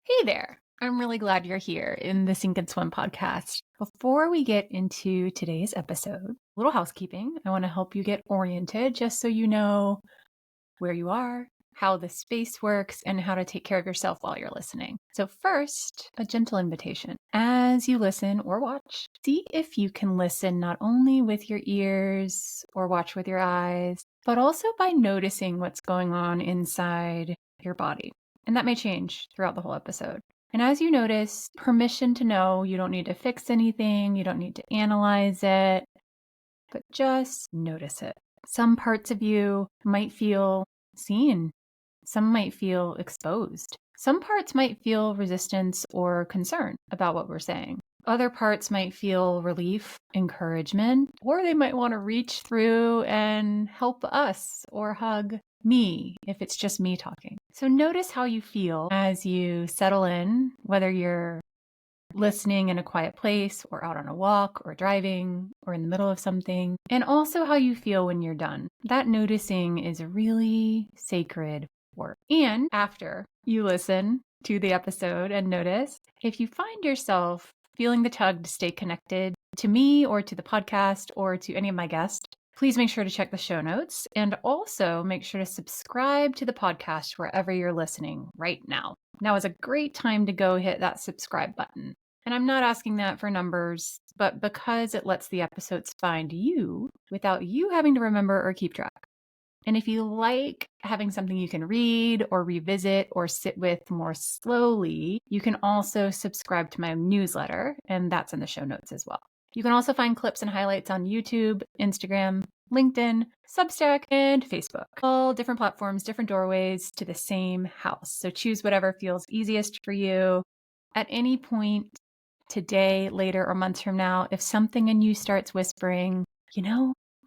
Hey there. I'm really glad you're here in the Sink and Swim podcast. Before we get into today's episode, a little housekeeping. I want to help you get oriented just so you know where you are, how the space works, and how to take care of yourself while you're listening. So first, a gentle invitation. As you listen or watch, see if you can listen not only with your ears or watch with your eyes, but also by noticing what's going on inside your body. And that may change throughout the whole episode. And as you notice, permission to know you don't need to fix anything, you don't need to analyze it, but just notice it. Some parts of you might feel seen. Some might feel exposed. Some parts might feel resistance or concern about what we're saying. Other parts might feel relief, encouragement, or they might want to reach through and help us or hug me if it's just me talking. So notice how you feel as you settle in, whether you're listening in a quiet place or out on a walk or driving or in the middle of something, and also how you feel when you're done. That noticing is a really sacred work. And after you listen to the episode and notice, if you find yourself feeling the tug to stay connected to me or to the podcast or to any of my guests, please make sure to check the show notes and also make sure to subscribe to the podcast wherever you're listening right now. Now is a great time to go hit that subscribe button. And I'm not asking that for numbers, but because it lets the episodes find you without you having to remember or keep track. And if you like having something you can read or revisit or sit with more slowly, you can also subscribe to my newsletter, and that's in the show notes as well. You can also find clips and highlights on YouTube, Instagram, LinkedIn, Substack, and Facebook. All different platforms, different doorways to the same house. So choose whatever feels easiest for you. At any point today, later, or months from now, if something in you starts whispering,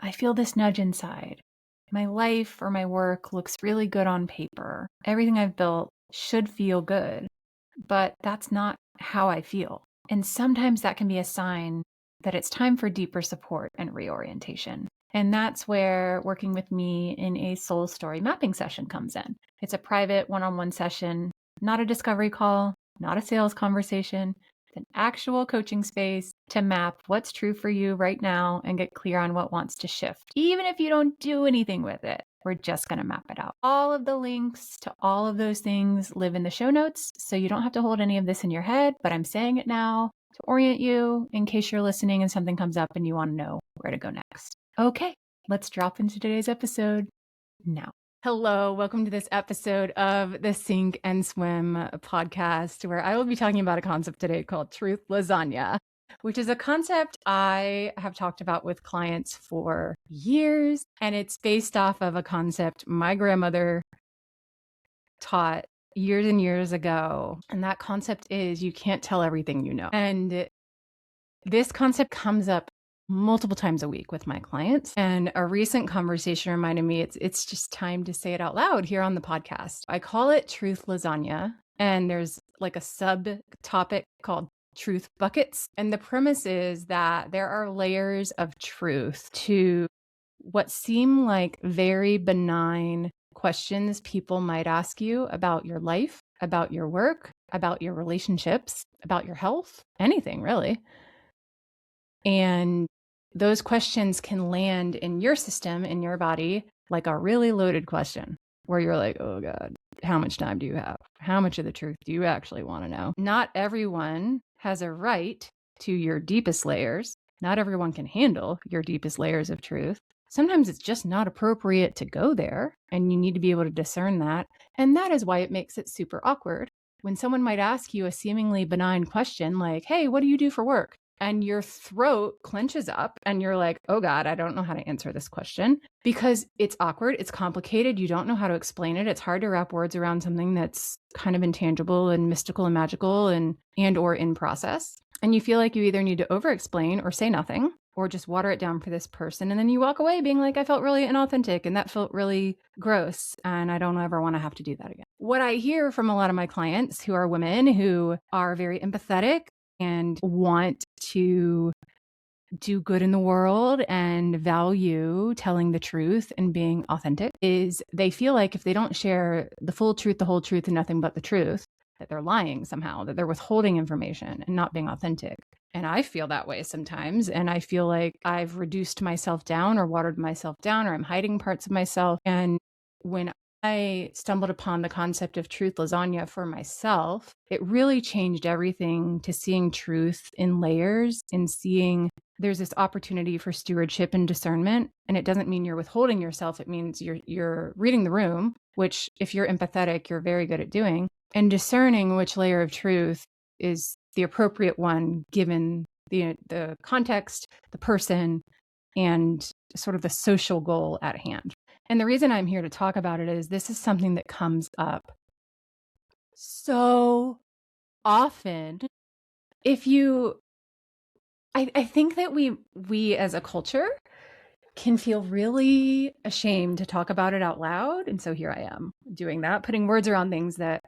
I feel this nudge inside. My life or my work looks really good on paper. Everything I've built should feel good, but that's not how I feel. And sometimes that can be a sign that it's time for deeper support and reorientation. And that's where working with me in a soul story mapping session comes in. It's a private one-on-one session, not a discovery call, not a sales conversation. It's an actual coaching space to map what's true for you right now and get clear on what wants to shift. Even if you don't do anything with it, we're just going to map it out. All of the links to all of those things live in the show notes, so you don't have to hold any of this in your head, but I'm saying it now to orient you in case you're listening and something comes up and you want to know where to go next. Okay, let's drop into today's episode now. Hello, welcome to this episode of the Sink and Swim podcast, where I will be talking about a concept today called truth lasagna, which is a concept I have talked about with clients for years. And it's based off of a concept my grandmother taught years and years ago. And that concept is you can't tell everything you know. And this concept comes up multiple times a week with my clients. And a recent conversation reminded me it's just time to say it out loud here on the podcast. I call it truth lasagna. And there's like a subtopic called truth buckets. And the premise is that there are layers of truth to what seem like very benign questions people might ask you about your life, about your work, about your relationships, about your health, anything really. And those questions can land in your system, in your body, like a really loaded question where you're like, oh God, how much time do you have? How much of the truth do you actually want to know? Not everyone has a right to your deepest layers. Not everyone can handle your deepest layers of truth. Sometimes it's just not appropriate to go there, and you need to be able to discern that. And that is why it makes it super awkward when someone might ask you a seemingly benign question like, hey, what do you do for work? And your throat clenches up and you're like, oh God, I don't know how to answer this question because it's awkward. It's complicated. You don't know how to explain it. It's hard to wrap words around something that's kind of intangible and mystical and magical and or in process. And you feel like you either need to over-explain or say nothing or just water it down for this person. And then you walk away being like, I felt really inauthentic and that felt really gross. And I don't ever want to have to do that again. What I hear from a lot of my clients who are women who are very empathetic and want to do good in the world and value telling the truth and being authentic is they feel like if they don't share the full truth, the whole truth, and nothing but the truth, that they're lying somehow, that they're withholding information and not being authentic. And I feel that way sometimes. And I feel like I've reduced myself down or watered myself down, or I'm hiding parts of myself. And when I stumbled upon the concept of truth lasagna for myself, it really changed everything to seeing truth in layers and seeing there's this opportunity for stewardship and discernment. And it doesn't mean you're withholding yourself. It means you're reading the room, which if you're empathetic, you're very good at doing, and discerning which layer of truth is the appropriate one given the context, the person, and sort of the social goal at hand. And the reason I'm here to talk about it is this is something that comes up so often. I think that we as a culture can feel really ashamed to talk about it out loud. And so here I am doing that, putting words around things that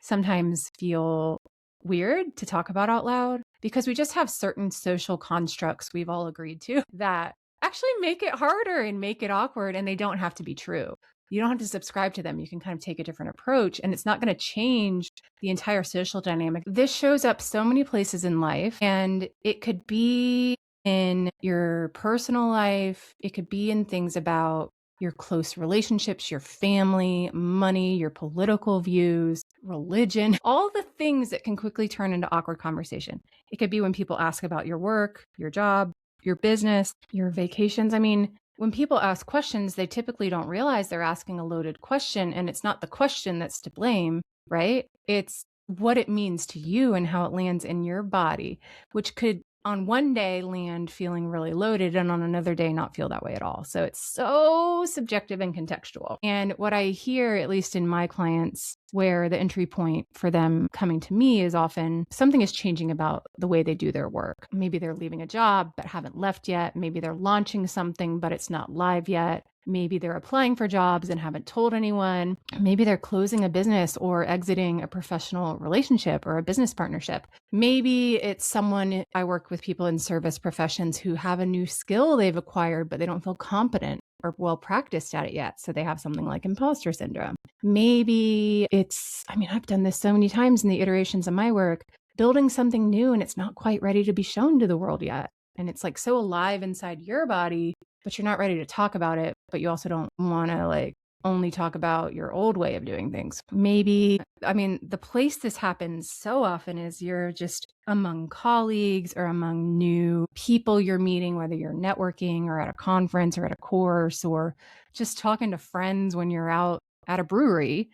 sometimes feel weird to talk about out loud, because we just have certain social constructs we've all agreed to that actually make it harder and make it awkward, and they don't have to be true. You don't have to subscribe to them. You can kind of take a different approach, and it's not going to change the entire social dynamic. This shows up so many places in life, and it could be in your personal life. It could be in things about your close relationships, your family, money, your political views, religion, all the things that can quickly turn into awkward conversation. It could be when people ask about your work, your job, your business, your vacations. I mean, when people ask questions, they typically don't realize they're asking a loaded question, and it's not the question that's to blame, right? It's what it means to you and how it lands in your body, which could on one day land feeling really loaded and on another day not feel that way at all. So it's so subjective and contextual. And what I hear, at least in my clients, where the entry point for them coming to me is often something is changing about the way they do their work. Maybe they're leaving a job but haven't left yet. Maybe they're launching something but it's not live yet. Maybe they're applying for jobs and haven't told anyone. Maybe they're closing a business or exiting a professional relationship or a business partnership. Maybe it's someone, I work with people in service professions who have a new skill they've acquired, but they don't feel competent or well practiced at it yet. So they have something like imposter syndrome. Maybe I've done this so many times in the iterations of my work, building something new and it's not quite ready to be shown to the world yet. And it's like so alive inside your body, but you're not ready to talk about it, but you also don't want to only talk about your old way of doing things. Maybe, the place this happens so often is you're just among colleagues or among new people you're meeting, whether you're networking or at a conference or at a course or just talking to friends when you're out at a brewery,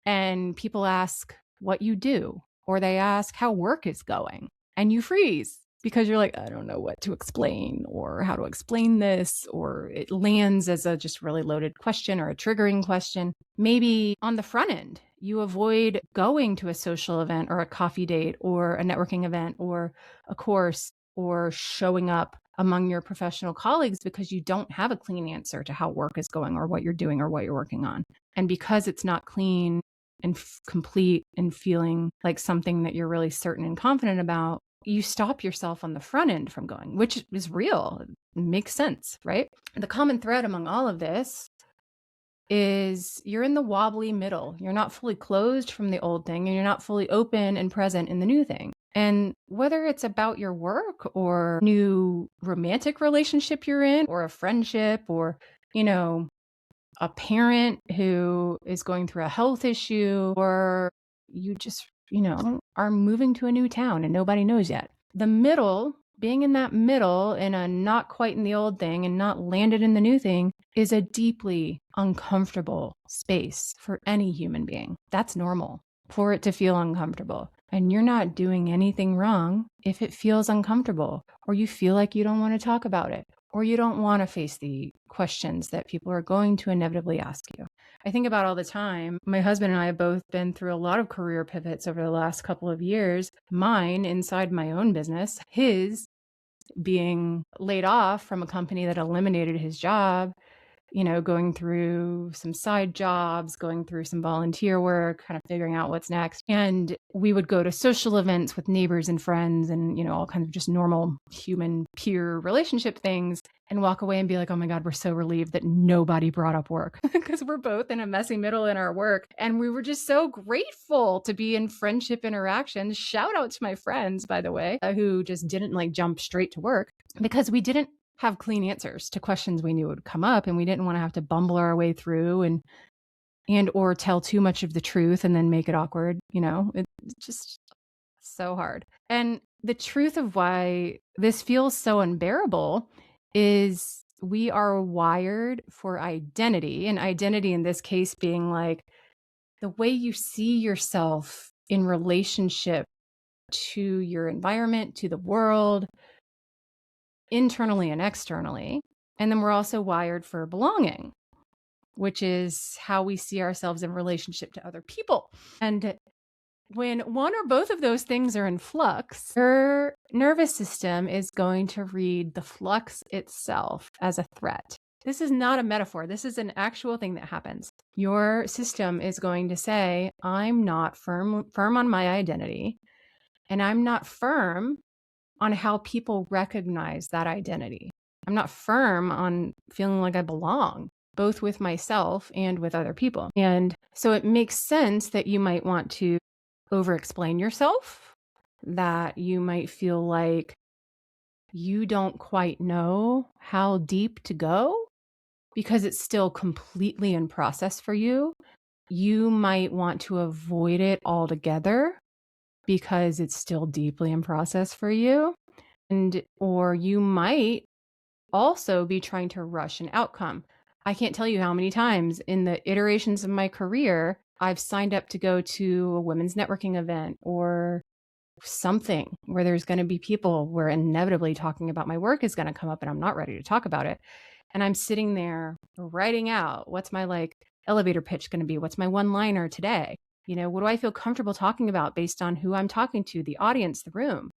and people ask what you do, or they ask how work is going, and you freeze. Because you're like, I don't know what to explain or how to explain this, or it lands as a just really loaded question or a triggering question. Maybe on the front end, you avoid going to a social event or a coffee date or a networking event or a course or showing up among your professional colleagues because you don't have a clean answer to how work is going or what you're doing or what you're working on. And because it's not clean and complete and feeling like something that you're really certain and confident about, you stop yourself on the front end from going, which is real. It makes sense, right? The common thread among all of this is you're in the wobbly middle. You're not fully closed from the old thing, and you're not fully open and present in the new thing. And whether it's about your work or new romantic relationship you're in, or a friendship, or, a parent who is going through a health issue, or you just are moving to a new town and nobody knows yet. The middle, being in that middle in a not quite in the old thing and not landed in the new thing, is a deeply uncomfortable space for any human being. That's normal for it to feel uncomfortable. And you're not doing anything wrong if it feels uncomfortable, or you feel like you don't want to talk about it, or you don't want to face the questions that people are going to inevitably ask you. I think about all the time, my husband and I have both been through a lot of career pivots over the last couple of years. Mine inside my own business, his being laid off from a company that eliminated his job. going through some side jobs, going through some volunteer work, kind of figuring out what's next. And we would go to social events with neighbors and friends and, all kinds of just normal human peer relationship things and walk away and be like, oh my God, we're so relieved that nobody brought up work because we're both in a messy middle in our work. And we were just so grateful to be in friendship interactions. Shout out to my friends, by the way, who just didn't like jump straight to work because we didn't have clean answers to questions we knew would come up. And we didn't want to have to bumble our way through and or tell too much of the truth and then make it awkward. It's just so hard. And the truth of why this feels so unbearable is we are wired for identity, and identity in this case being like the way you see yourself in relationship to your environment, to the world, internally and externally. And then we're also wired for belonging, which is how we see ourselves in relationship to other people. And when one or both of those things are in flux, your nervous system is going to read the flux itself as a threat. This is not a metaphor. This is an actual thing that happens. Your system is going to say, I'm not firm on my identity, and I'm not firm on how people recognize that identity. I'm not firm on feeling like I belong, both with myself and with other people. And so it makes sense that you might want to over-explain yourself, that you might feel like you don't quite know how deep to go because it's still completely in process for you. You might want to avoid it altogether because it's still deeply in process for you. Or you might also be trying to rush an outcome. I can't tell you how many times in the iterations of my career I've signed up to go to a women's networking event or something where there's going to be people where inevitably talking about my work is going to come up and I'm not ready to talk about it. And I'm sitting there writing out, what's my elevator pitch going to be? What's my one-liner today? What do I feel comfortable talking about based on who I'm talking to, the audience, the room?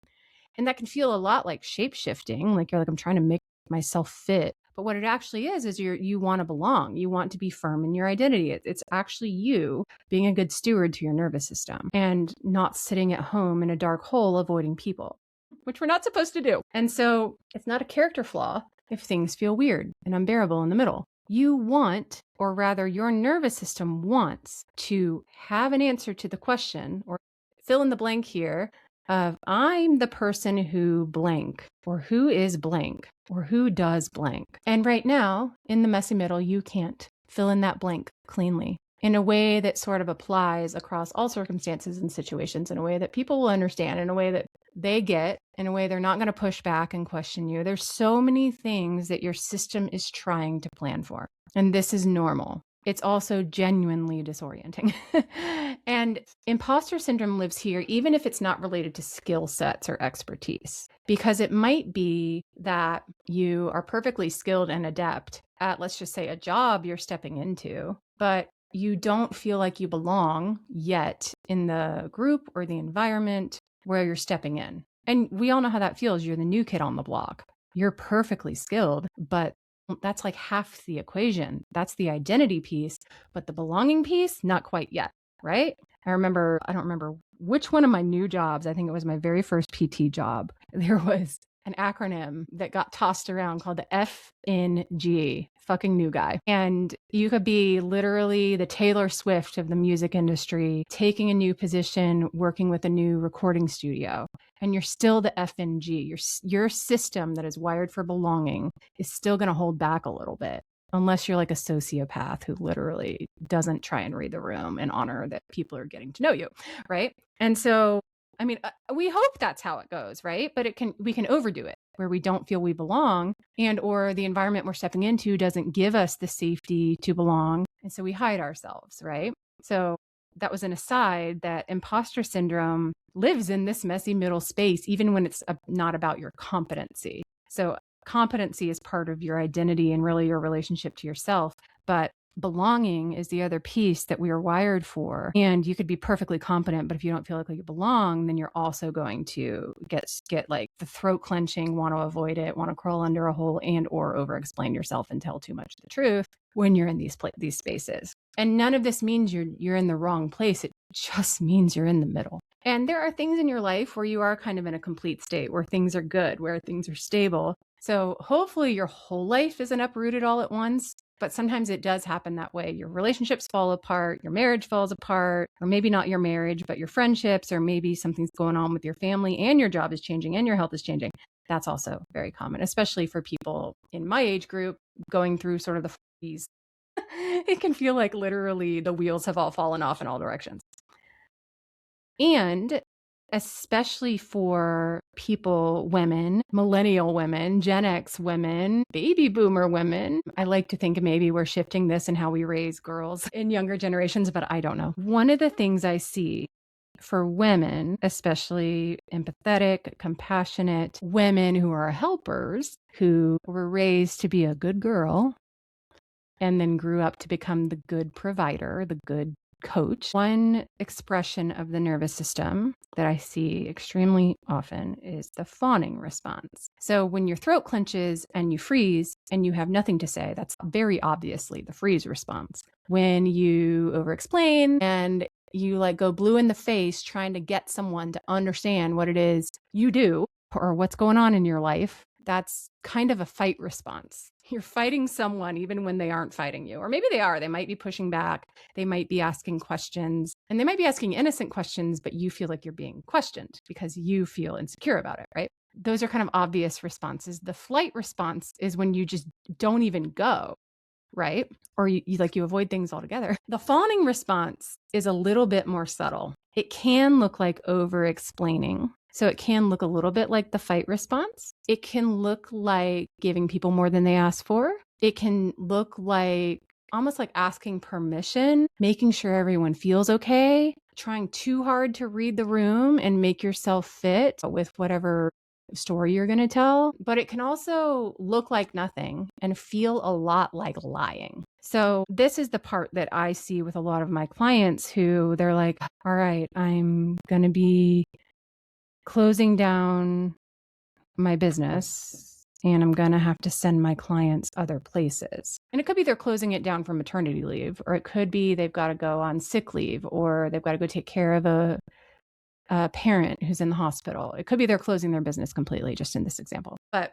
And that can feel a lot like shape-shifting, like you're like, I'm trying to make myself fit. But what it actually is you want to belong. You want to be firm in your identity. It's actually you being a good steward to your nervous system and not sitting at home in a dark hole avoiding people, which we're not supposed to do. And so it's not a character flaw if things feel weird and unbearable in the middle. You want, or rather your nervous system wants to have an answer to the question, or fill in the blank here, of I'm the person who blank, or who is blank, or who does blank. And right now, in the messy middle, you can't fill in that blank cleanly in a way that sort of applies across all circumstances and situations, in a way that people will understand, in a way that they get, in a way they're not going to push back and question you. There's so many things that your system is trying to plan for. And this is normal. It's also genuinely disorienting. And imposter syndrome lives here, even if it's not related to skill sets or expertise, because it might be that you are perfectly skilled and adept at, let's just say, a job you're stepping into, but you don't feel like you belong yet in the group or the environment where you're stepping in. And we all know how that feels. You're the new kid on the block. You're perfectly skilled, but that's like half the equation. That's the identity piece, but the belonging piece, not quite yet, right? I don't remember which one of my new jobs, I think it was my very first PT job, there was an acronym that got tossed around called the FNG, fucking new guy. And you could be literally the Taylor Swift of the music industry, taking a new position, working with a new recording studio. And you're still the FNG. Your system that is wired for belonging is still going to hold back a little bit, unless you're like a sociopath who literally doesn't try and read the room and honor that people are getting to know you, right? And so, I mean, we hope that's how it goes, right? But we can overdo it where we don't feel we belong, and or the environment we're stepping into doesn't give us the safety to belong. And so we hide ourselves, right? So that was an aside that imposter syndrome lives in this messy middle space, even when it's not about your competency. So competency is part of your identity and really your relationship to yourself. But belonging is the other piece that we are wired for. And you could be perfectly competent, but if you don't feel like you belong, then you're also going to get like the throat clenching, want to avoid it, want to crawl under a hole, and or over explain yourself and tell too much of the truth, when you're in these spaces. And none of this means you're in the wrong place. It just means you're in the middle. And there are things in your life where you are kind of in a complete state, where things are good, where things are stable. So hopefully your whole life isn't uprooted all at once. But sometimes it does happen that way. Your relationships fall apart, your marriage falls apart, or maybe not your marriage, but your friendships, or maybe something's going on with your family and your job is changing and your health is changing. That's also very common, especially for people in my age group going through sort of the 40s. It can feel like literally the wheels have all fallen off in all directions. And especially for people, women, millennial women, Gen X women, baby boomer women. I like to think maybe we're shifting this in how we raise girls in younger generations, but I don't know. One of the things I see for women, especially empathetic, compassionate women who are helpers, who were raised to be a good girl and then grew up to become the good provider, the good coach. One expression of the nervous system that I see extremely often is the fawning response. So when your throat clenches and you freeze and you have nothing to say, that's very obviously the freeze response. When you over-explain and you like go blue in the face trying to get someone to understand what it is you do or what's going on in your life, that's kind of a fight response. You're fighting someone even when they aren't fighting you. Or maybe they are. They might be pushing back. They might be asking questions. And they might be asking innocent questions, but you feel like you're being questioned because you feel insecure about it, right? Those are kind of obvious responses. The flight response is when you just don't even go, right? Or you avoid things altogether. The fawning response is a little bit more subtle. It can look like over-explaining. So it can look a little bit like the fight response. It can look like giving people more than they ask for. It can look like almost like asking permission, making sure everyone feels okay, trying too hard to read the room and make yourself fit with whatever story you're going to tell. But it can also look like nothing and feel a lot like lying. So this is the part that I see with a lot of my clients who they're like, all right, I'm going to be closing down my business and I'm going to have to send my clients other places. And it could be they're closing it down for maternity leave, or it could be they've got to go on sick leave, or they've got to go take care of a parent who's in the hospital. It could be they're closing their business completely, just in this example. But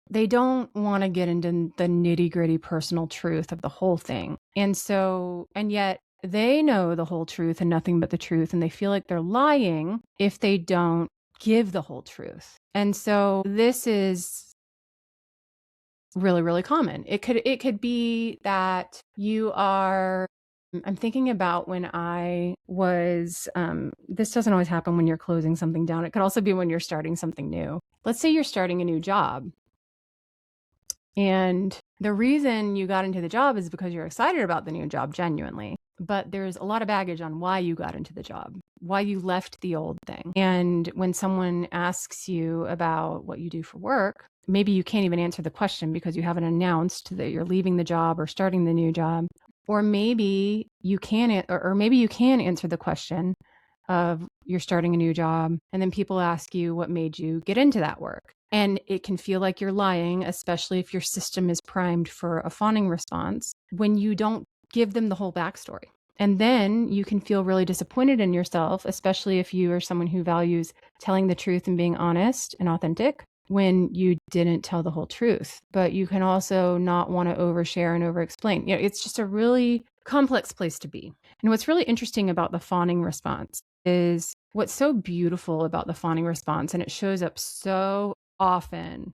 they don't want to get into the nitty-gritty personal truth of the whole thing. And yet they know the whole truth and nothing but the truth, and they feel like they're lying if they don't give the whole truth. And so this is really, really common. It could be that you are, I'm thinking about when I was, this doesn't always happen when you're closing something down. It could also be when you're starting something new. Let's say you're starting a new job. And the reason you got into the job is because you're excited about the new job genuinely. But there's a lot of baggage on why you got into the job, why you left the old thing. And when someone asks you about what you do for work, maybe you can't even answer the question because you haven't announced that you're leaving the job or starting the new job. Or maybe you can, or maybe you can answer the question of you're starting a new job, and then people ask you what made you get into that work. And it can feel like you're lying, especially if your system is primed for a fawning response, when you don't give them the whole backstory. And then you can feel really disappointed in yourself, especially if you are someone who values telling the truth and being honest and authentic, when you didn't tell the whole truth. But you can also not want to overshare and over-explain. It's just a really complex place to be. And what's really interesting about the fawning response is what's so beautiful about the fawning response, and it shows up so often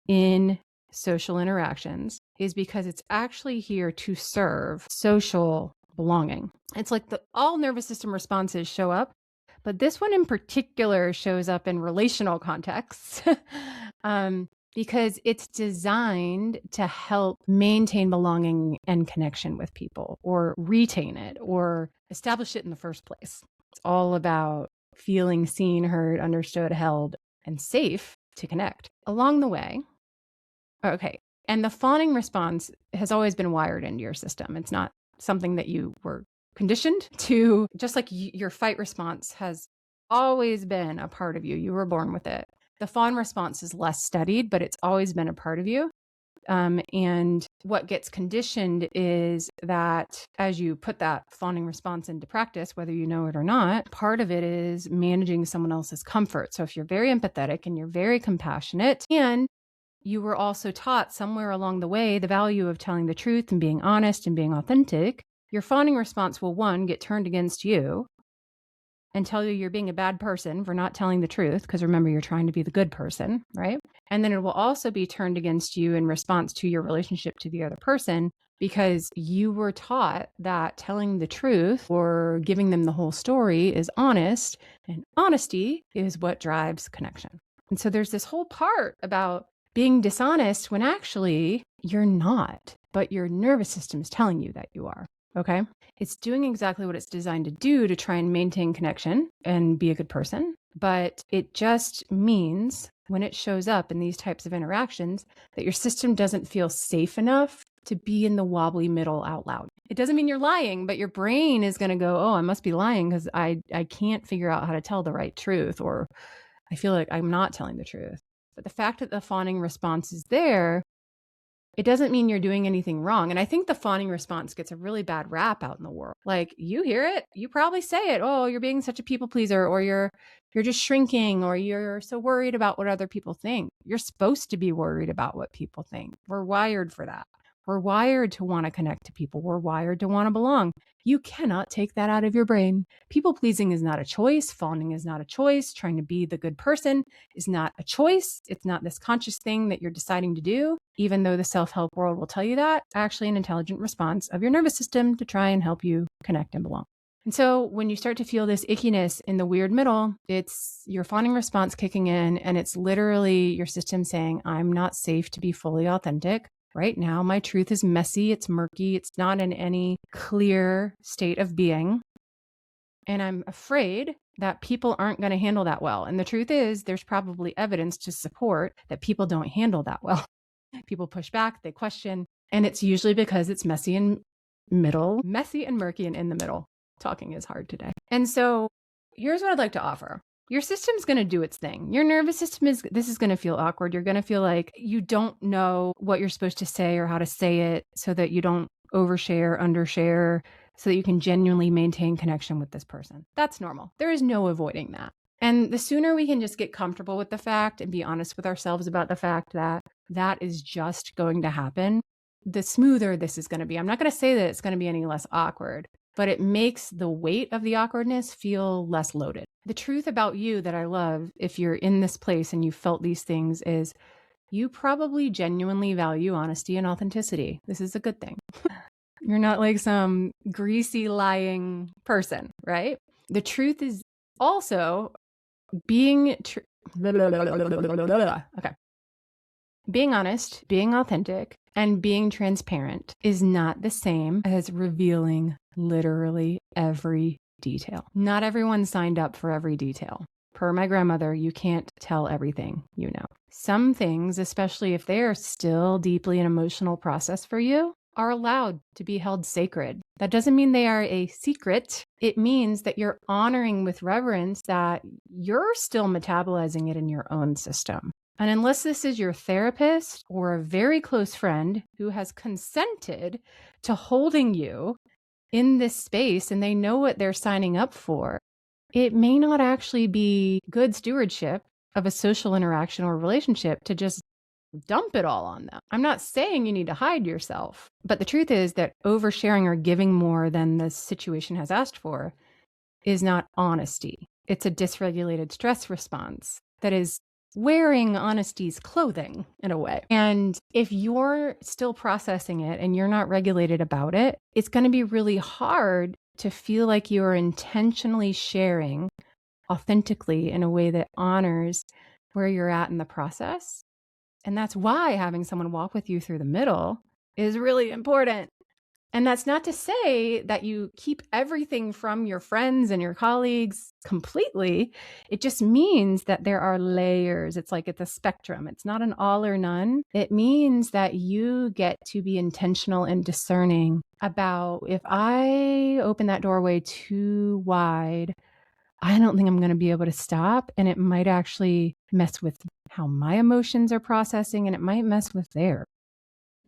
in social interactions, is because it's actually here to serve social belonging. It's like all nervous system responses show up, but this one in particular shows up in relational contexts because it's designed to help maintain belonging and connection with people, or retain it, or establish it in the first place. It's all about feeling seen, heard, understood, held, and safe to connect. Along the way, okay, and the fawning response has always been wired into your system. It's not something that you were conditioned to, just like your fight response has always been a part of you. You were born with it. The fawn response is less studied, but it's always been a part of you. And what gets conditioned is that as you put that fawning response into practice, whether you know it or not, part of it is managing someone else's comfort. So if you're very empathetic and you're very compassionate, and you were also taught somewhere along the way the value of telling the truth and being honest and being authentic, your fawning response will, one, get turned against you and tell you you're being a bad person for not telling the truth, because remember, you're trying to be the good person, right? And then it will also be turned against you in response to your relationship to the other person, because you were taught that telling the truth or giving them the whole story is honest, and honesty is what drives connection. And so there's this whole part about being dishonest when actually you're not, but your nervous system is telling you that you are. Okay. It's doing exactly what it's designed to do to try and maintain connection and be a good person. But it just means when it shows up in these types of interactions that your system doesn't feel safe enough to be in the wobbly middle out loud. It doesn't mean you're lying, but your brain is going to go, oh, I must be lying because I can't figure out how to tell the right truth, or I feel like I'm not telling the truth. But the fact that the fawning response is there, it doesn't mean you're doing anything wrong. And I think the fawning response gets a really bad rap out in the world. Like, you hear it, you probably say it. Oh, you're being such a people pleaser, or you're just shrinking, or you're so worried about what other people think. You're supposed to be worried about what people think. We're wired for that. We're wired to want to connect to people. We're wired to want to belong. You cannot take that out of your brain. People pleasing is not a choice. Fawning is not a choice. Trying to be the good person is not a choice. It's not this conscious thing that you're deciding to do, even though the self-help world will tell you that. Actually, an intelligent response of your nervous system to try and help you connect and belong. And so when you start to feel this ickiness in the weird middle, it's your fawning response kicking in, and it's literally your system saying, I'm not safe to be fully authentic. Right now, my truth is messy, it's murky, it's not in any clear state of being. And I'm afraid that people aren't going to handle that well. And the truth is, there's probably evidence to support that people don't handle that well. People push back, they question, and it's usually because it's messy and murky and in the middle. Talking is hard today. And so here's what I'd like to offer. Your system's going to do its thing. Your nervous system this is going to feel awkward. You're going to feel like you don't know what you're supposed to say or how to say it so that you don't overshare, undershare, so that you can genuinely maintain connection with this person. That's normal. There is no avoiding that. And the sooner we can just get comfortable with the fact and be honest with ourselves about the fact that that is just going to happen, the smoother this is going to be. I'm not going to say that it's going to be any less awkward, but it makes the weight of the awkwardness feel less loaded. The truth about you that I love, if you're in this place and you felt these things, is you probably genuinely value honesty and authenticity. This is a good thing. You're not like some greasy lying person, right? The truth is also being being honest, being authentic, and being transparent is not the same as revealing literally every detail. Not everyone signed up for every detail. Per my grandmother, you can't tell everything you know. Some things, especially if they are still deeply an emotional process for you, are allowed to be held sacred. That doesn't mean they are a secret. It means that you're honoring with reverence that you're still metabolizing it in your own system. And unless this is your therapist or a very close friend who has consented to holding you in this space and they know what they're signing up for, it may not actually be good stewardship of a social interaction or relationship to just dump it all on them. I'm not saying you need to hide yourself, but the truth is that oversharing or giving more than the situation has asked for is not honesty. It's a dysregulated stress response that is wearing honesty's clothing in a way. And if you're still processing it and you're not regulated about it, it's going to be really hard to feel like you're intentionally sharing authentically in a way that honors where you're at in the process. And that's why having someone walk with you through the middle is really important. And that's not to say that you keep everything from your friends and your colleagues completely. It just means that there are layers. It's like it's a spectrum. It's not an all or none. It means that you get to be intentional and discerning about, if I open that doorway too wide, I don't think I'm going to be able to stop. And it might actually mess with how my emotions are processing, and it might mess with theirs.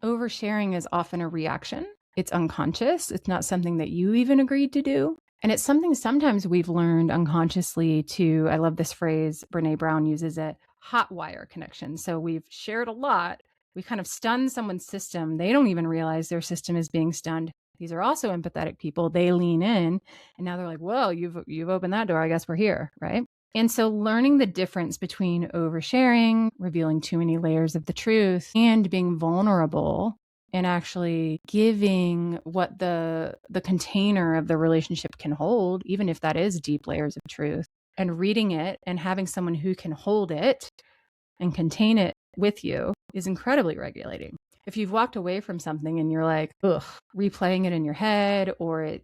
Oversharing is often a reaction. It's unconscious. It's not something that you even agreed to do. And it's something sometimes we've learned unconsciously to, I love this phrase, Brene Brown uses it, hot wire connection. So we've shared a lot. We kind of stunned someone's system. They don't even realize their system is being stunned. These are also empathetic people. They lean in and now they're like, well, you've opened that door. I guess we're here, right? And so learning the difference between oversharing, revealing too many layers of the truth, and being vulnerable and actually giving what the container of the relationship can hold, even if that is deep layers of truth, and reading it and having someone who can hold it and contain it with you is incredibly regulating. If you've walked away from something and you're like, ugh, replaying it in your head, or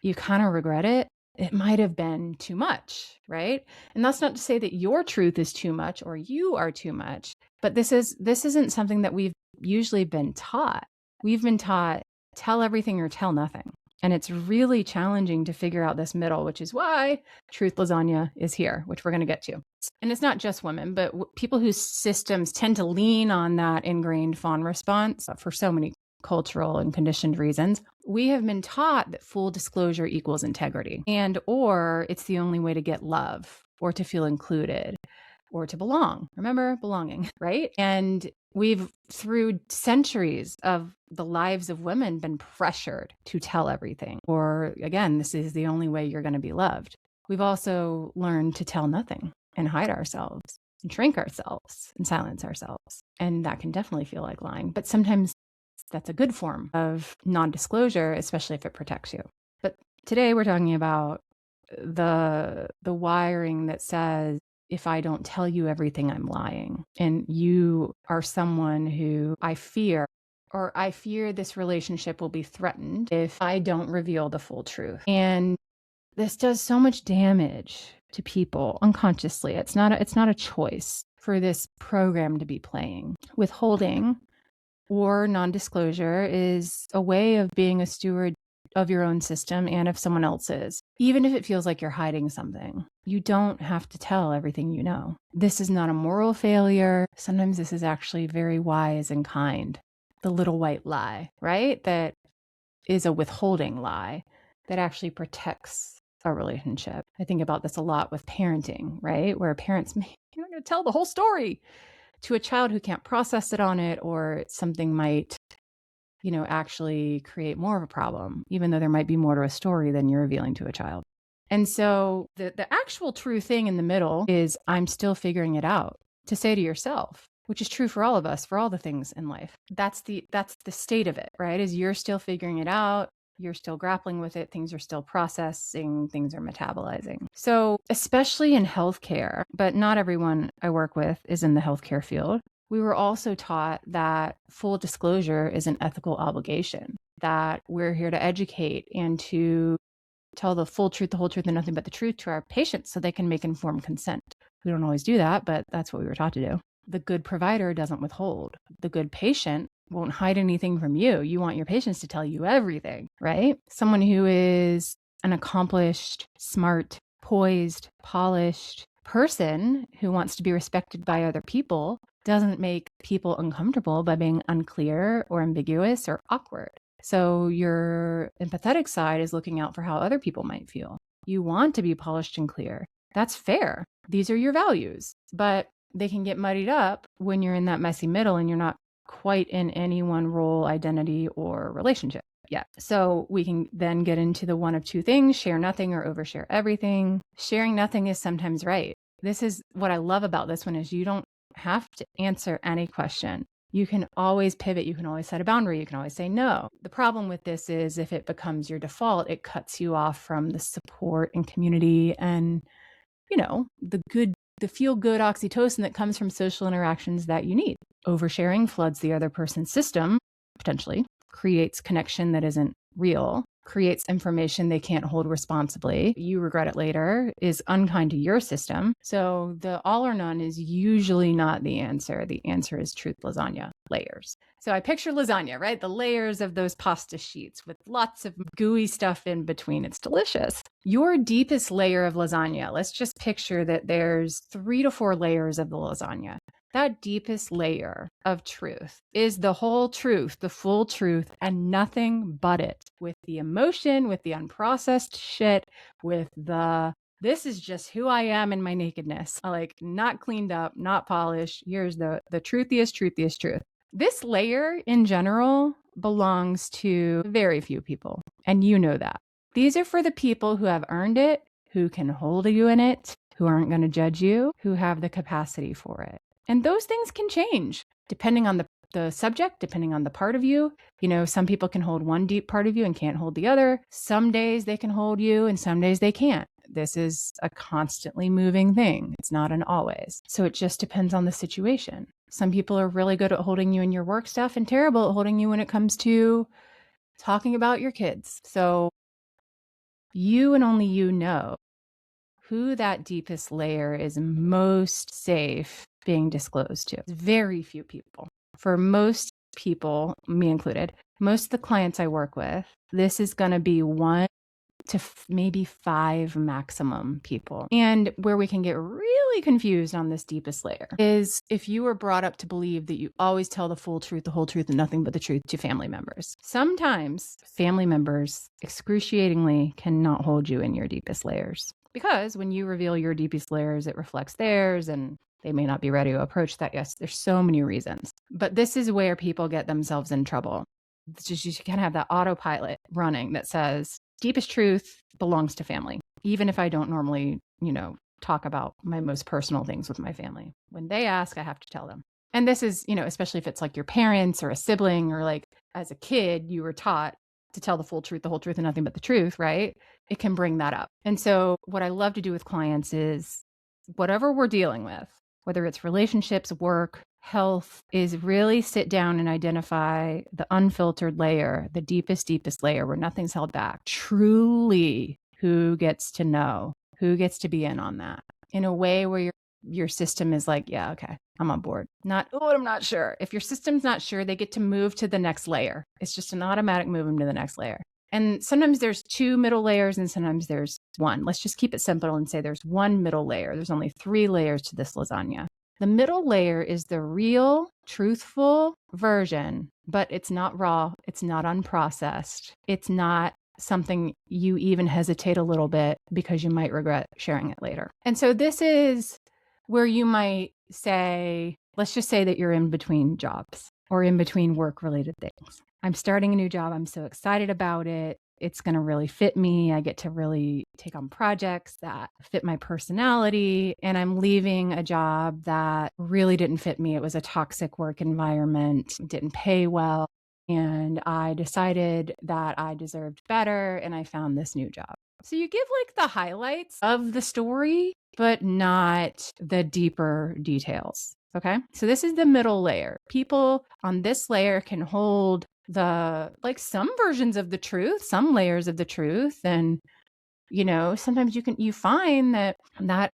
you kind of regret it, it might have been too much, right? And that's not to say that your truth is too much or you are too much, but this isn't something that we've usually been taught. We've been taught, tell everything or tell nothing. And it's really challenging to figure out this middle, which is why Truth Lasagna is here, which we're going to get to. And it's not just women, but people whose systems tend to lean on that ingrained fawn response for so many cultural and conditioned reasons. We have been taught that full disclosure equals integrity, or it's the only way to get love or to feel included or to belong. Remember, belonging, right? And we've, through centuries of the lives of women, been pressured to tell everything. Or again, this is the only way you're going to be loved. We've also learned to tell nothing and hide ourselves and shrink ourselves and silence ourselves. And that can definitely feel like lying. But sometimes that's a good form of non-disclosure, especially if it protects you. But today we're talking about the wiring that says, if I don't tell you everything, I'm lying. And you are someone who I fear this relationship will be threatened if I don't reveal the full truth. And this does so much damage to people unconsciously. It's not a choice for this program to be playing. Withholding or non-disclosure is a way of being a steward of your own system and of someone else's, even if it feels like you're hiding something. You don't have to tell everything you know. This is not a moral failure. Sometimes this is actually very wise and kind. The little white lie, right? That is a withholding lie that actually protects a relationship. I think about this a lot with parenting, right? Where parents, you're not going to tell the whole story to a child who can't process it on it, or something might actually create more of a problem, even though there might be more to a story than you're revealing to a child. And so the actual true thing in the middle is, I'm still figuring it out, to say to yourself, which is true for all of us, for all the things in life. That's the state of it, right? Is you're still figuring it out. You're still grappling with it. Things are still processing. Things are metabolizing. So especially in healthcare, but not everyone I work with is in the healthcare field. We were also taught that full disclosure is an ethical obligation, that we're here to educate and to tell the full truth, the whole truth, and nothing but the truth to our patients so they can make informed consent. We don't always do that, but that's what we were taught to do. The good provider doesn't withhold. The good patient won't hide anything from you. You want your patients to tell you everything, right? Someone who is an accomplished, smart, poised, polished person who wants to be respected by other people doesn't make people uncomfortable by being unclear or ambiguous or awkward. So your empathetic side is looking out for how other people might feel. You want to be polished and clear. That's fair. These are your values, but they can get muddied up when you're in that messy middle and you're not quite in any one role, identity, or relationship yet. So we can then get into the one of two things: share nothing or overshare everything. Sharing nothing is sometimes right. This is what I love about this one, is you don't have to answer any question. You can always pivot. You can always set a boundary. You can always say no. The problem with this is, if it becomes your default, it cuts you off from the support and community and, the feel-good oxytocin that comes from social interactions that you need. Oversharing floods the other person's system, potentially, creates connection that isn't real, creates information they can't hold responsibly. You regret it later, is unkind to your system. So the all or none is usually not the answer. The answer is truth lasagna, layers. So I picture lasagna, right? The layers of those pasta sheets with lots of gooey stuff in between. It's delicious. Your deepest layer of lasagna, let's just picture that there's 3 to 4 layers of the lasagna. that deepest layer of truth is the whole truth, the full truth, and nothing but it. With the emotion, with the unprocessed shit, with the this is just who I am in my nakedness. Like, not cleaned up, not polished. Here's the truthiest truth. This layer in general belongs to very few people, and you know that. These are for the people who have earned it, who can hold you in it, who aren't going to judge you, who have the capacity for it. And those things can change depending on the subject, depending on the part of you. You know, some people can hold one deep part of you and can't hold the other. Some days they can hold you and some days they can't. This is a constantly moving thing. It's not an always. So it just depends on the situation. Some people are really good at holding you in your work stuff and terrible at holding you when it comes to talking about your kids. So you and only you know who that deepest layer is most safe being disclosed to. Very few people. For most people, me included, most of the clients I work with, this is going to be 1 to maybe 5 maximum people. And where we can get really confused on this deepest layer is if you were brought up to believe that you always tell the full truth, the whole truth, and nothing but the truth to family members. Sometimes family members excruciatingly cannot hold you in your deepest layers. Because when you reveal your deepest layers, it reflects theirs and they may not be ready to approach that. Yes, there's so many reasons. But this is where people get themselves in trouble. It's just, you kind of have that autopilot running that says, deepest truth belongs to family. Even if I don't normally, talk about my most personal things with my family. When they ask, I have to tell them. And this is, especially if it's like your parents or a sibling, or like as a kid, you were taught to tell the full truth, the whole truth, and nothing but the truth, right? It can bring that up. And so what I love to do with clients is whatever we're dealing with, whether it's relationships, work, health, is really sit down and identify the unfiltered layer, the deepest layer where nothing's held back. Truly, who gets to know, who gets to be in on that in a way where your system is like, yeah, okay, I'm on board. Not, oh, I'm not sure. If your system's not sure, they get to move to the next layer. It's just an automatic moving to the next layer. And sometimes there's 2 middle layers and sometimes there's 1. Let's just keep it simple and say there's 1 middle layer. There's only 3 layers to this lasagna. The middle layer is the real, truthful version, but it's not raw. It's not unprocessed. It's not something you even hesitate a little bit because you might regret sharing it later. And so this is where you might say, let's just say that you're in between jobs or in between work-related things. I'm starting a new job. I'm so excited about it. It's going to really fit me. I get to really take on projects that fit my personality. And I'm leaving a job that really didn't fit me. It was a toxic work environment, didn't pay well. And I decided that I deserved better. And I found this new job. So you give like the highlights of the story, but not the deeper details. Okay. So this is the middle layer. People on this layer can hold some versions of the truth, some layers of the truth. And, sometimes you find that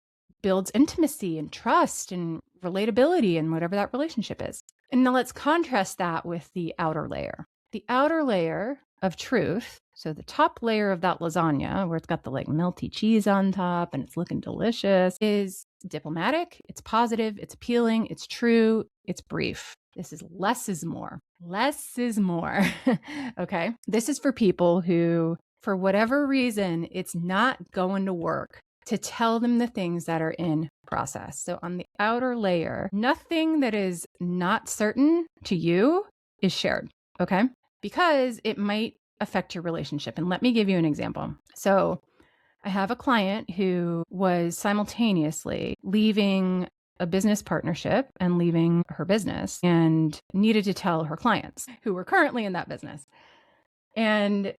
builds intimacy and trust and relatability and whatever that relationship is. And now let's contrast that with the outer layer. The outer layer of truth, so the top layer of that lasagna, where it's got the melty cheese on top and it's looking delicious, is diplomatic, it's positive, it's appealing, it's true, it's brief. This is less is more. Less is more. Okay. This is for people who, for whatever reason, it's not going to work to tell them the things that are in process. So on the outer layer, nothing that is not certain to you is shared. Okay. Because it might affect your relationship. And let me give you an example. So I have a client who was simultaneously leaving a business partnership and leaving her business and needed to tell her clients who were currently in that business. And,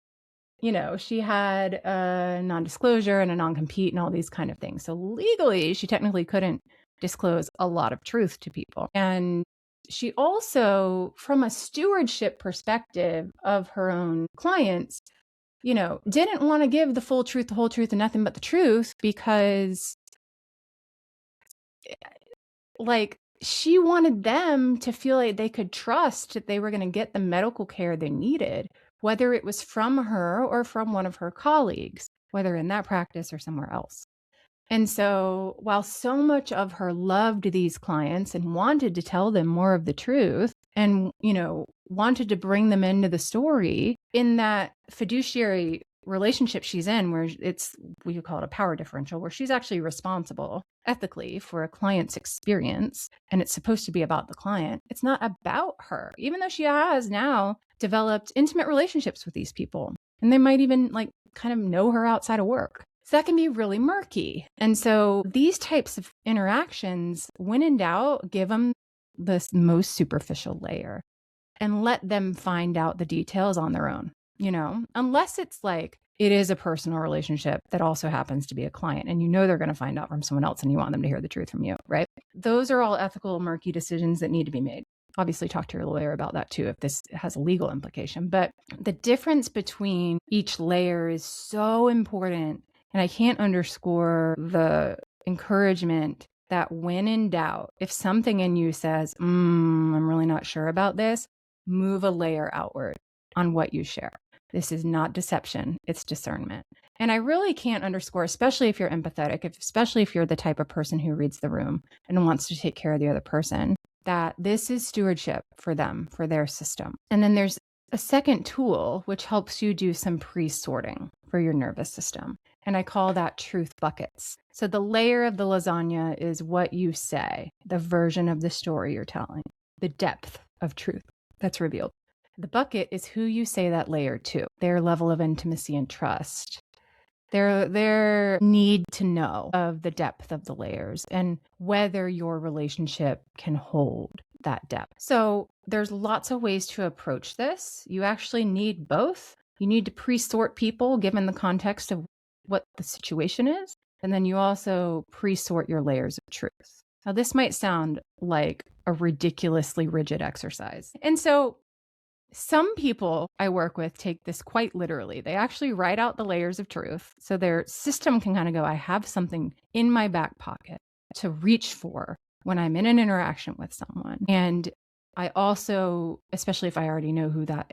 she had a non-disclosure and a non-compete and all these kind of things. So legally, she technically couldn't disclose a lot of truth to people. And she also, from a stewardship perspective of her own clients, didn't want to give the full truth, the whole truth, and nothing but the truth because she wanted them to feel like they could trust that they were going to get the medical care they needed, whether it was from her or from one of her colleagues, whether in that practice or somewhere else. And so while so much of her loved these clients and wanted to tell them more of the truth and, wanted to bring them into the story, in that fiduciary relationship she's in, where we could call it a power differential, where she's actually responsible ethically for a client's experience, and it's supposed to be about the client. It's not about her, even though she has now developed intimate relationships with these people. And they might even kind of know her outside of work. So that can be really murky. And so these types of interactions, when in doubt, give them this most superficial layer and let them find out the details on their own, unless it's it is a personal relationship that also happens to be a client, and they're going to find out from someone else and you want them to hear the truth from you, right? Those are all ethical, murky decisions that need to be made. Obviously, talk to your lawyer about that too, if this has a legal implication. But the difference between each layer is so important. And I can't underscore the encouragement that when in doubt, if something in you says, I'm really not sure about this, move a layer outward on what you share. This is not deception, it's discernment. And I really can't underscore, especially if you're empathetic, especially if you're the type of person who reads the room and wants to take care of the other person, that this is stewardship for them, for their system. And then there's a second tool which helps you do some pre-sorting for your nervous system. And I call that truth buckets. So the layer of the lasagna is what you say, the version of the story you're telling, the depth of truth that's revealed. The bucket is who you say that layer to, their level of intimacy and trust, their need to know of the depth of the layers and whether your relationship can hold that depth. So there's lots of ways to approach this. You actually need both. You need to pre-sort people given the context of what the situation is. And then you also pre-sort your layers of truth. Now, this might sound like a ridiculously rigid exercise. And so some people I work with take this quite literally. They actually write out the layers of truth so their system can kind of go, I have something in my back pocket to reach for when I'm in an interaction with someone. And I also, especially if I already know who that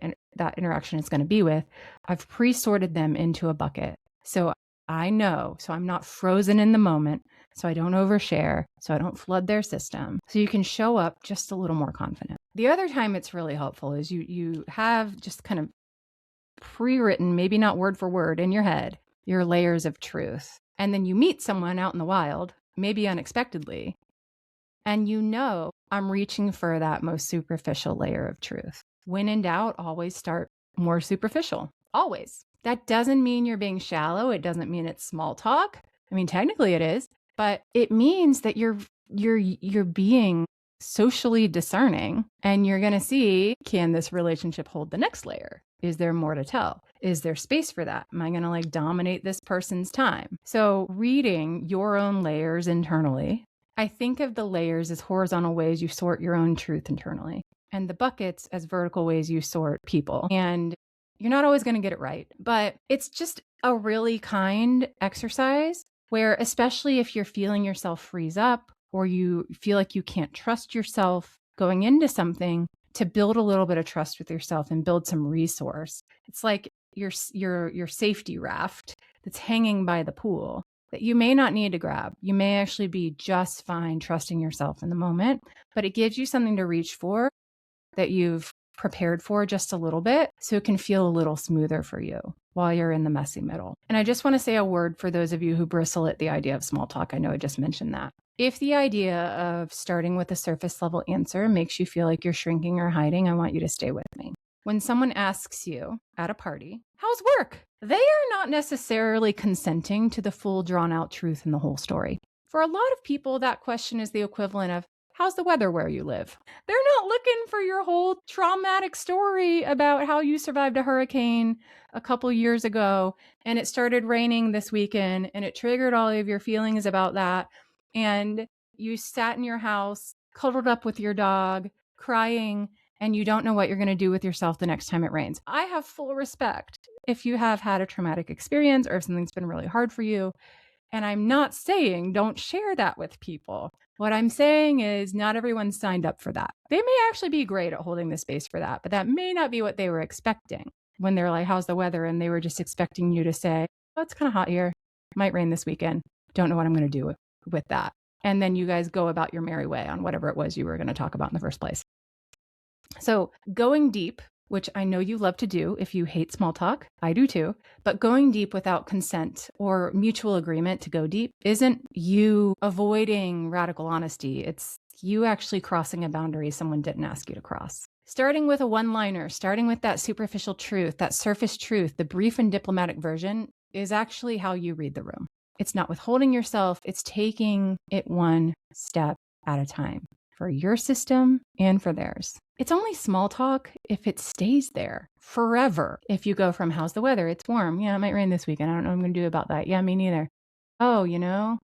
interaction is going to be with, I've pre-sorted them into a bucket. So I know, so I'm not frozen in the moment, so I don't overshare, so I don't flood their system. So you can show up just a little more confident. The other time it's really helpful is you have just kind of pre-written, maybe not word for word in your head, your layers of truth. And then you meet someone out in the wild, maybe unexpectedly, and I'm reaching for that most superficial layer of truth. When in doubt, always start more superficial. Always. That doesn't mean you're being shallow. It doesn't mean it's small talk. I mean, technically it is, but it means that you're being socially discerning, and you're going to see, can this relationship hold the next layer? Is there more to tell? Is there space for that? Am I going to dominate this person's time? So reading your own layers internally, I think of the layers as horizontal ways you sort your own truth internally, and the buckets as vertical ways you sort people. And you're not always going to get it right, but it's just a really kind exercise where, especially if you're feeling yourself freeze up or you feel like you can't trust yourself going into something, to build a little bit of trust with yourself and build some resource. It's like your safety raft that's hanging by the pool that you may not need to grab. You may actually be just fine trusting yourself in the moment, but it gives you something to reach for that you've prepared for just a little bit, so it can feel a little smoother for you while you're in the messy middle. And I just want to say a word for those of you who bristle at the idea of small talk. I know I just mentioned that. If the idea of starting with a surface level answer makes you feel like you're shrinking or hiding, I want you to stay with me. When someone asks you at a party, how's work? They are not necessarily consenting to the full drawn out truth in the whole story. For a lot of people, that question is the equivalent of, how's the weather where you live? They're not looking for your whole traumatic story about how you survived a hurricane a couple years ago and it started raining this weekend and it triggered all of your feelings about that. And you sat in your house, cuddled up with your dog, crying, and you don't know what you're going to do with yourself the next time it rains. I have full respect if you have had a traumatic experience or if something's been really hard for you. And I'm not saying don't share that with people. What I'm saying is not everyone's signed up for that. They may actually be great at holding the space for that, but that may not be what they were expecting when they're like, how's the weather? And they were just expecting you to say, oh, it's kind of hot here. Might rain this weekend. don't know what I'm going to do with that. And then you guys go about your merry way on whatever it was you were going to talk about in the first place. So going deep, which I know you love to do if you hate small talk, I do too, but going deep without consent or mutual agreement to go deep isn't you avoiding radical honesty. It's you actually crossing a boundary someone didn't ask you to cross. Starting with a one-liner, starting with that superficial truth, that surface truth, the brief and diplomatic version is actually how you read the room. It's not withholding yourself, it's taking it one step at a time for your system and for theirs. It's only small talk if it stays there forever. If you go from how's the weather? It's warm. Yeah, it might rain this weekend. I don't know what I'm going to do about that. Yeah, me neither. Oh,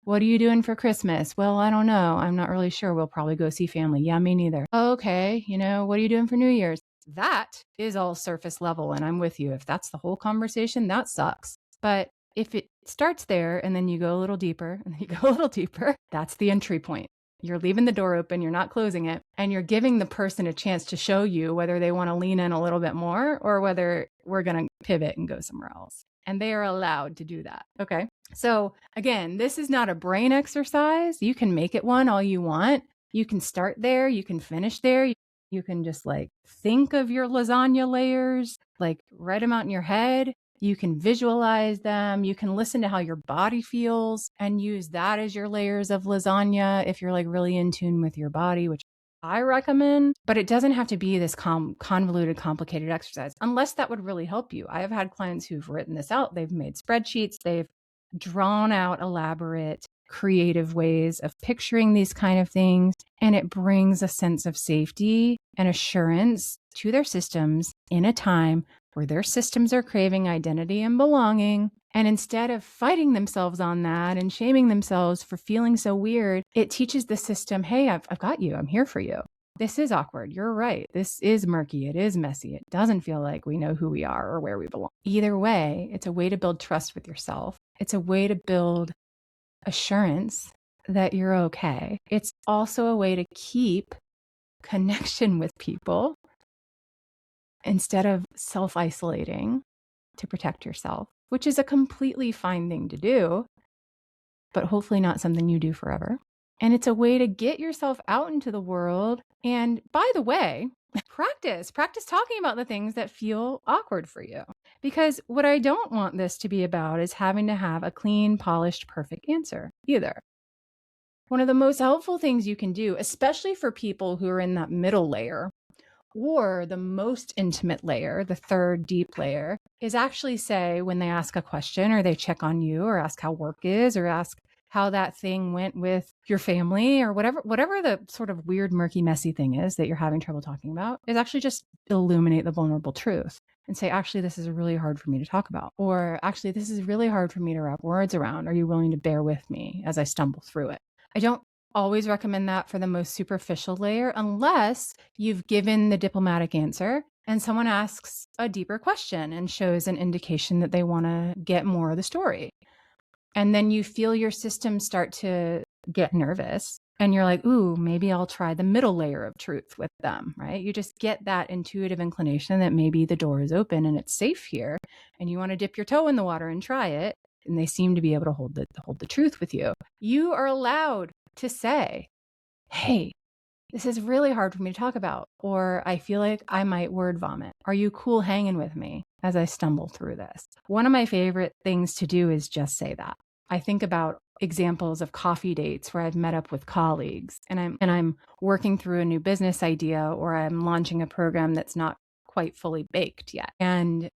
what are you doing for Christmas? Well, I don't know. I'm not really sure. We'll probably go see family. Yeah, me neither. Okay, what are you doing for New Year's? That is all surface level, and I'm with you. If that's the whole conversation, that sucks. But if it starts there and then you go a little deeper and then you go a little deeper, that's the entry point. You're leaving the door open, you're not closing it, and you're giving the person a chance to show you whether they want to lean in a little bit more or whether we're going to pivot and go somewhere else. And they are allowed to do that. Okay. So again, this is not a brain exercise. You can make it one all you want. You can start there. You can finish there. You can just think of your lasagna layers, write them out in your head. You can visualize them. You can listen to how your body feels and use that as your layers of lasagna if you're really in tune with your body, which I recommend. But it doesn't have to be this convoluted, complicated exercise unless that would really help you. I have had clients who've written this out. They've made spreadsheets. They've drawn out elaborate, creative ways of picturing these kind of things. And it brings a sense of safety and assurance to their systems in a time where their systems are craving identity and belonging. And instead of fighting themselves on that and shaming themselves for feeling so weird, it teaches the system, hey, I've got you. I'm here for you. This is awkward. You're right. This is murky. It is messy. It doesn't feel like we know who we are or where we belong. Either way, it's a way to build trust with yourself. It's a way to build assurance that you're okay. It's also a way to keep connection with people instead of self-isolating to protect yourself, which is a completely fine thing to do, but hopefully not something you do forever. And it's a way to get yourself out into the world. And by the way, practice talking about the things that feel awkward for you. Because what I don't want this to be about is having to have a clean, polished, perfect answer either. One of the most helpful things you can do, especially for people who are in that middle layer, or the most intimate layer, the third deep layer, is actually say when they ask a question or they check on you or ask how work is or ask how that thing went with your family or whatever the sort of weird, murky, messy thing is that you're having trouble talking about, is actually just illuminate the vulnerable truth and say, actually, this is really hard for me to talk about. Or actually, this is really hard for me to wrap words around. Are you willing to bear with me as I stumble through it? I don't always recommend that for the most superficial layer unless you've given the diplomatic answer and someone asks a deeper question and shows an indication that they want to get more of the story. And then you feel your system start to get nervous and you're like, ooh, maybe I'll try the middle layer of truth with them, right? You just get that intuitive inclination that maybe the door is open and it's safe here and you want to dip your toe in the water and try it. And they seem to be able to hold the truth with you. You are allowed to say, hey, this is really hard for me to talk about, or I feel like I might word vomit. Are you cool hanging with me as I stumble through this? One of my favorite things to do is just say that. I think about examples of coffee dates where I've met up with colleagues and I'm working through a new business idea or I'm launching a program that's not quite fully baked yet. And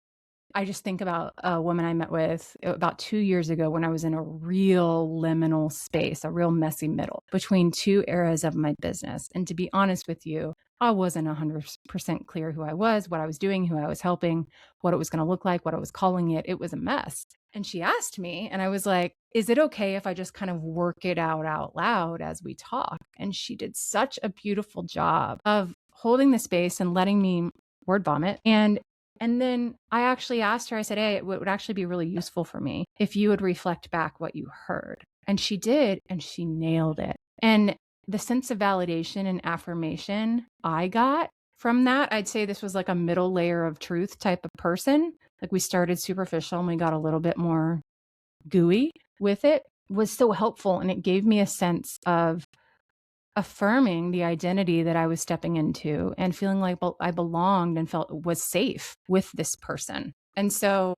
I just think about a woman I met with about 2 years ago when I was in a real liminal space, a real messy middle between two eras of my business. And to be honest with you, I wasn't 100% clear who I was, what I was doing, who I was helping, what it was going to look like, what I was calling it. It was a mess. And she asked me, and I was like, is it okay if I just kind of work it out loud as we talk? And she did such a beautiful job of holding the space and letting me word vomit. And then I actually asked her, I said, hey, it would actually be really useful for me if you would reflect back what you heard. And she did, and she nailed it. And the sense of validation and affirmation I got from that, I'd say this was like a middle layer of truth type of person. Like we started superficial and we got a little bit more gooey with it. was so helpful, and it gave me a sense of affirming the identity that I was stepping into and feeling like I belonged and felt was safe with this person. And so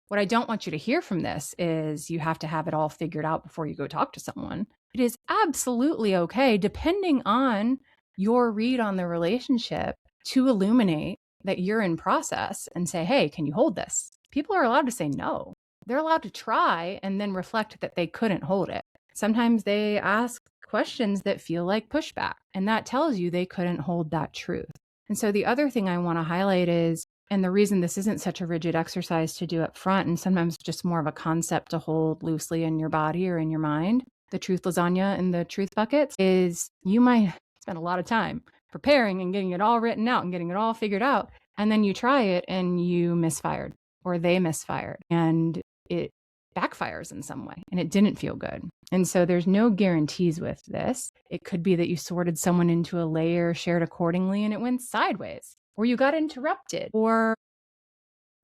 what I don't want you to hear from this is you have to have it all figured out before you go talk to someone. It is absolutely okay, depending on your read on the relationship, to illuminate that you're in process and say, hey, can you hold this? People are allowed to say no. They're allowed to try and then reflect that they couldn't hold it. Sometimes they ask questions that feel like pushback, and that tells you they couldn't hold that truth. And so the other thing I want to highlight is, and the reason this isn't such a rigid exercise to do up front, and sometimes just more of a concept to hold loosely in your body or in your mind, the truth lasagna and the truth buckets, is you might spend a lot of time preparing and getting it all written out and getting it all figured out. And then you try it and you misfired, or they misfired, and it backfires in some way and it didn't feel good. And so there's no guarantees with this. It could be that you sorted someone into a layer, shared accordingly, and it went sideways, or you got interrupted, or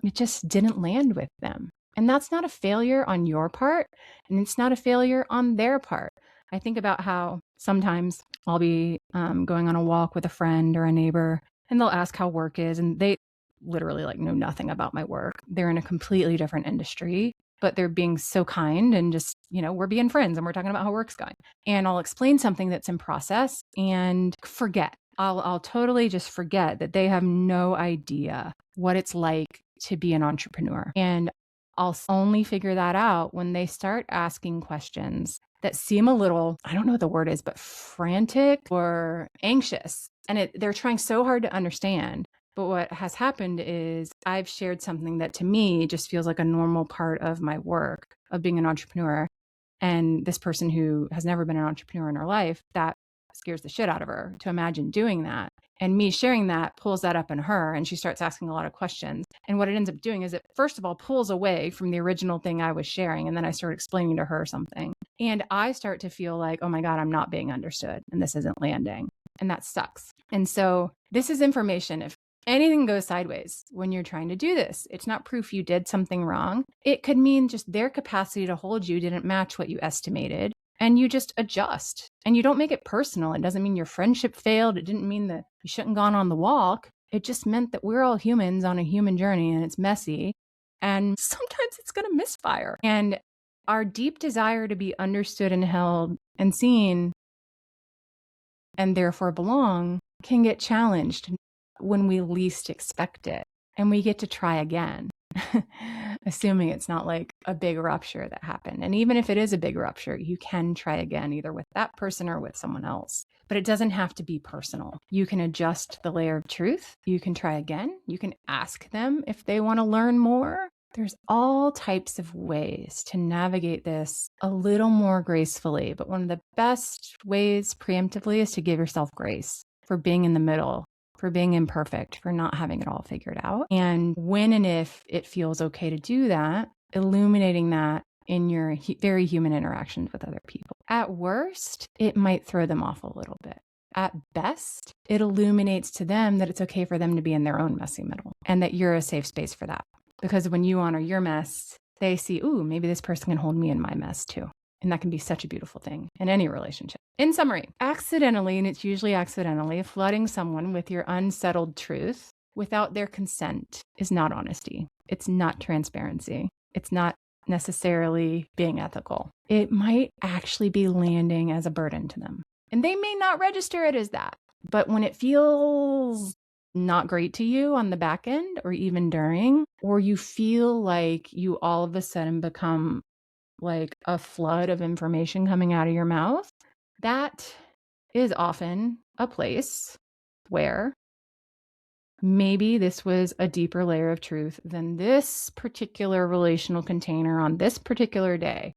it just didn't land with them. And that's not a failure on your part, and it's not a failure on their part. I think about how sometimes I'll be going on a walk with a friend or a neighbor, and they'll ask how work is, and they literally know nothing about my work. They're in a completely different industry, but they're being so kind and just, we're being friends and we're talking about how work's going. And I'll explain something that's in process and forget. I'll totally just forget that they have no idea what it's like to be an entrepreneur. And I'll only figure that out when they start asking questions that seem a little, I don't know what the word is, but frantic or anxious. And they're trying so hard to understand. But what has happened is I've shared something that to me just feels like a normal part of my work of being an entrepreneur. And this person who has never been an entrepreneur in her life, that scares the shit out of her to imagine doing that. And me sharing that pulls that up in her, and she starts asking a lot of questions. And what it ends up doing is it, first of all, pulls away from the original thing I was sharing. And then I start explaining to her something. And I start to feel like, oh my God, I'm not being understood and this isn't landing. And that sucks. And so this is information. If anything goes sideways when you're trying to do this, it's not proof you did something wrong. It could mean just their capacity to hold you didn't match what you estimated, and you just adjust. And you don't make it personal. It doesn't mean your friendship failed. It didn't mean that you shouldn't have gone on the walk. It just meant that we're all humans on a human journey, and it's messy. And sometimes it's going to misfire. And our deep desire to be understood and held and seen, and therefore belong, can get challenged when we least expect it. And we get to try again, assuming it's not like a big rupture that happened. And even if it is a big rupture, you can try again, either with that person or with someone else. But it doesn't have to be personal. You can adjust the layer of truth. You can try again. You can ask them if they want to learn more. There's all types of ways to navigate this a little more gracefully. But one of the best ways preemptively is to give yourself grace for being in the middle, for being imperfect, for not having it all figured out. And when and if it feels okay to do that, illuminating that in your very human interactions with other people. At worst, it might throw them off a little bit. At best, it illuminates to them that it's okay for them to be in their own messy middle, and that you're a safe space for that. Because when you honor your mess, they see, ooh, maybe this person can hold me in my mess too. And that can be such a beautiful thing in any relationship. In summary, accidentally, and it's usually accidentally, flooding someone with your unsettled truth without their consent is not honesty. It's not transparency. It's not necessarily being ethical. It might actually be landing as a burden to them. And they may not register it as that. But when it feels not great to you on the back end, or even during, or you feel like you all of a sudden become like a flood of information coming out of your mouth, that is often a place where maybe this was a deeper layer of truth than this particular relational container on this particular day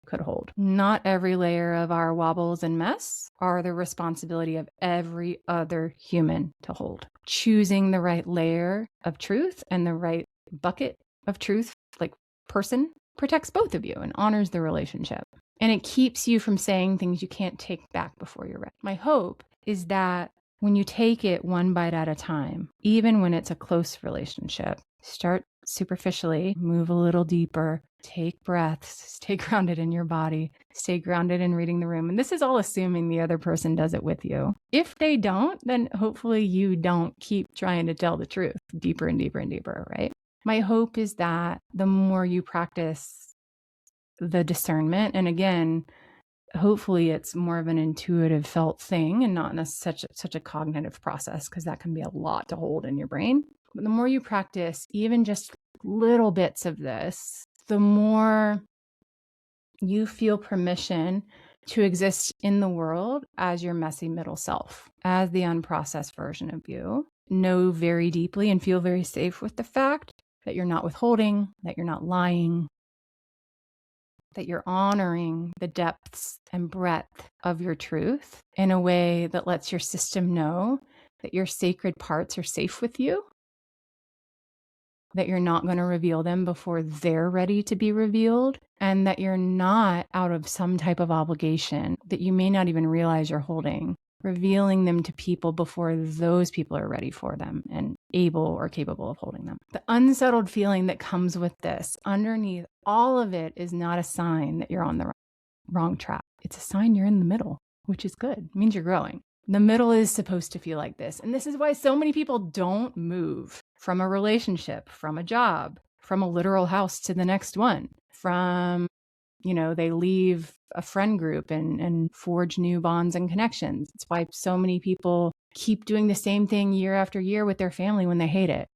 could hold. Not every layer of our wobbles and mess are the responsibility of every other human to hold. Choosing the right layer of truth and the right bucket of truth, like person, protects both of you and honors the relationship. And it keeps you from saying things you can't take back before you're ready. My hope is that when you take it one bite at a time, even when it's a close relationship, start superficially, move a little deeper, take breaths, stay grounded in your body, stay grounded in reading the room. And this is all assuming the other person does it with you. If they don't, then hopefully you don't keep trying to tell the truth deeper and deeper and deeper, right? My hope is that the more you practice the discernment, and again, hopefully it's more of an intuitive felt thing and not such a cognitive process, because that can be a lot to hold in your brain. But the more you practice even just little bits of this, the more you feel permission to exist in the world as your messy middle self, as the unprocessed version of you. Know very deeply and feel very safe with the fact that you're not withholding, that you're not lying, that you're honoring the depths and breadth of your truth in a way that lets your system know that your sacred parts are safe with you, that you're not going to reveal them before they're ready to be revealed, and that you're not out of some type of obligation that you may not even realize you're holding, revealing them to people before those people are ready for them and able or capable of holding them. The unsettled feeling that comes with this, underneath all of it, is not a sign that you're on the wrong track. It's a sign you're in the middle, which is good. It means you're growing. The middle is supposed to feel like this. And this is why so many people don't move from a relationship, from a job, from a literal house to the next one, from, they leave a friend group and forge new bonds and connections. It's why so many people keep doing the same thing year after year with their family when they hate it.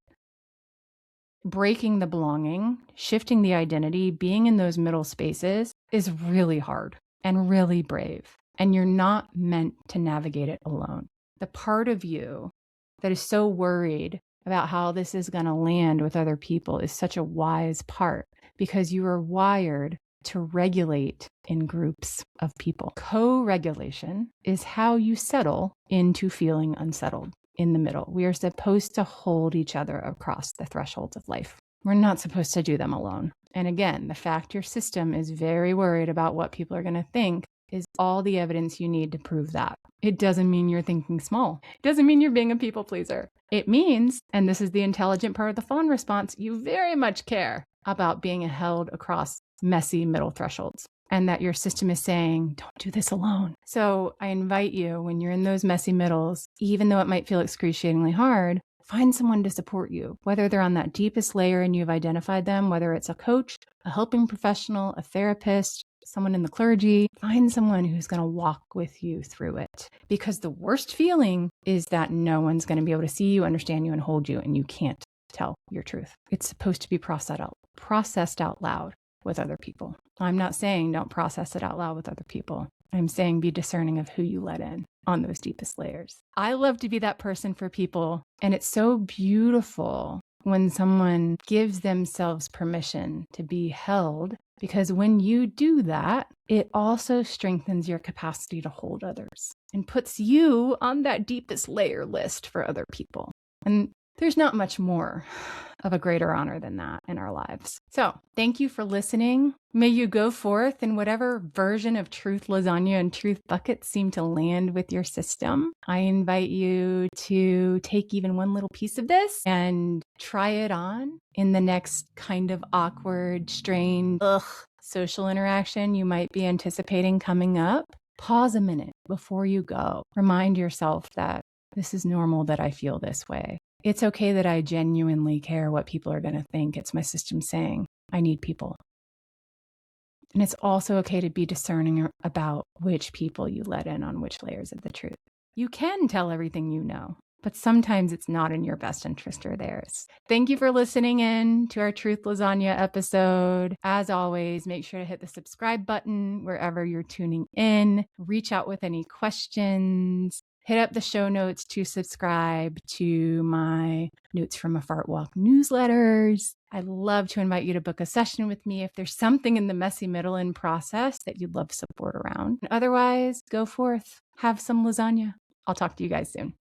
Breaking the belonging, shifting the identity, being in those middle spaces is really hard and really brave. And you're not meant to navigate it alone. The part of you that is so worried about how this is going to land with other people is such a wise part, because you are wired to regulate in groups of people. Co-regulation is how you settle into feeling unsettled in the middle. We are supposed to hold each other across the thresholds of life. We're not supposed to do them alone. And again, the fact your system is very worried about what people are going to think is all the evidence you need to prove that. It doesn't mean you're thinking small. It doesn't mean you're being a people pleaser. It means, and this is the intelligent part of the Fawn response, you very much care about being held across messy middle thresholds, and that your system is saying, don't do this alone. So I invite you, when you're in those messy middles, even though it might feel excruciatingly hard, find someone to support you, whether they're on that deepest layer and you've identified them, whether it's a coach, a helping professional, a therapist, someone in the clergy. Find someone who's going to walk with you through it. Because the worst feeling is that no one's going to be able to see you, understand you, and hold you, and you can't tell your truth. It's supposed to be processed out loud with other people. I'm not saying don't process it out loud with other people. I'm saying be discerning of who you let in on those deepest layers. I love to be that person for people, and it's so beautiful when someone gives themselves permission to be held, because when you do that, it also strengthens your capacity to hold others and puts you on that deepest layer list for other people. And there's not much more of a greater honor than that in our lives. So thank you for listening. May you go forth in whatever version of truth lasagna and truth buckets seem to land with your system. I invite you to take even one little piece of this and try it on in the next kind of awkward, strained, social interaction you might be anticipating coming up. Pause a minute before you go. Remind yourself that this is normal that I feel this way. It's okay that I genuinely care what people are going to think. It's my system saying, I need people. And it's also okay to be discerning about which people you let in on which layers of the truth. You can tell everything you know, but sometimes it's not in your best interest or theirs. Thank you for listening in to our Truth Lasagna episode. As always, make sure to hit the subscribe button wherever you're tuning in. Reach out with any questions. Hit up the show notes to subscribe to my Notes from a Fart Walk newsletters. I'd love to invite you to book a session with me if there's something in the messy middle in process that you'd love support around. Otherwise, go forth, have some lasagna. I'll talk to you guys soon.